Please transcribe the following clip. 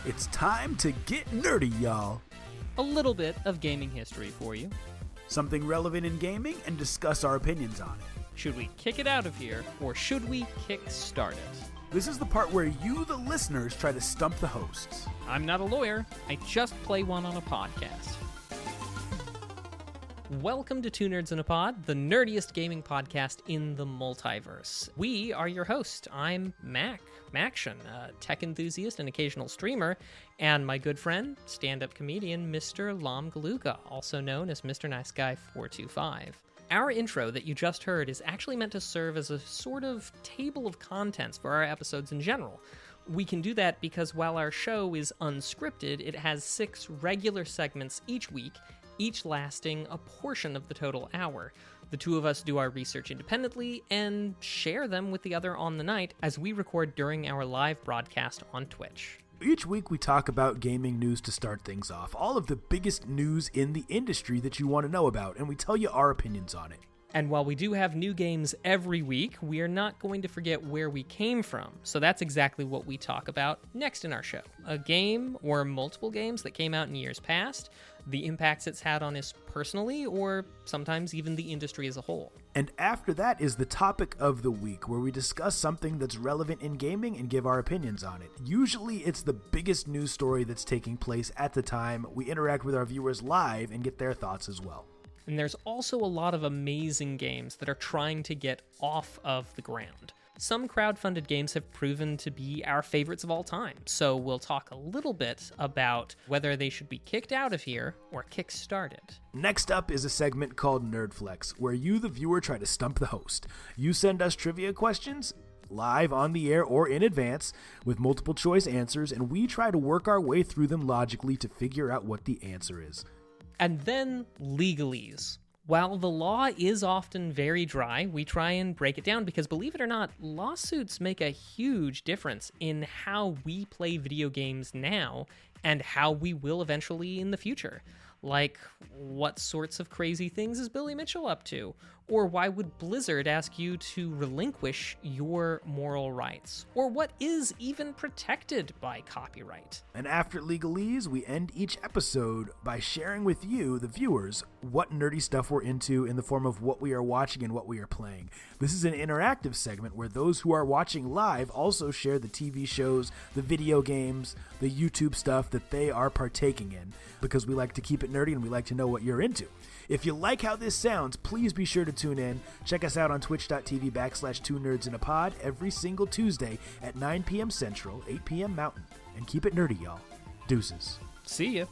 It's time to get nerdy, y'all. A little bit of gaming history for you. Something relevant in gaming and discuss our opinions on it. Should we kick it out of here, or should we kick-start it? This is the part where you, the listeners, try to stump the hosts. I'm not a lawyer, I just play one on a podcast. Welcome to Two Nerds in a Pod, the nerdiest gaming podcast in the multiverse. We are your host. I'm Maction, a tech enthusiast and occasional streamer, and my good friend, stand-up comedian, Mr. Lam Galuga, also known as Mr. Nice Guy 425. Our intro that you just heard is actually meant to serve as a sort of table of contents for our episodes in general. We can do that because while our show is unscripted, it has 6 regular segments each week, each lasting a portion of the total hour. The two of us do our research independently and share them with the other on the night as we record during our live broadcast on Twitch. Each week we talk about gaming news to start things off, all of the biggest news in the industry that you want to know about, and we tell you our opinions on it. And while we do have new games every week, we are not going to forget where we came from. So that's exactly what we talk about next in our show. A game or multiple games that came out in years past, the impacts it's had on us personally, or sometimes even the industry as a whole. And after that is the topic of the week, where we discuss something that's relevant in gaming and give our opinions on it. Usually it's the biggest news story that's taking place at the time. We interact with our viewers live and get their thoughts as well. And there's also a lot of amazing games that are trying to get off of the ground. Some crowdfunded games have proven to be our favorites of all time, so we'll talk a little bit about whether they should be kicked out of here or kick-started. Next up is a segment called Nerdflex, where you, the viewer, try to stump the host. You send us trivia questions, live on the air or in advance, with multiple choice answers, and we try to work our way through them logically to figure out what the answer is. And then legalese. While the law is often very dry, we try and break it down because, believe it or not, lawsuits make a huge difference in how we play video games now and how we will eventually in the future. Like, what sorts of crazy things is Billy Mitchell up to? Or why would Blizzard ask you to relinquish your moral rights? Or what is even protected by copyright? And after legalese, we end each episode by sharing with you, the viewers, what nerdy stuff we're into in the form of what we are watching and what we are playing. This is an interactive segment where those who are watching live also share the TV shows, the video games, the YouTube stuff that they are partaking in, because we like to keep it nerdy and we like to know what you're into. If you like how this sounds, please be sure to tune in. Check us out on twitch.tv/2nerdsinapod every single Tuesday at 9 p.m. Central, 8 p.m. Mountain. And keep it nerdy, y'all. Deuces. See ya.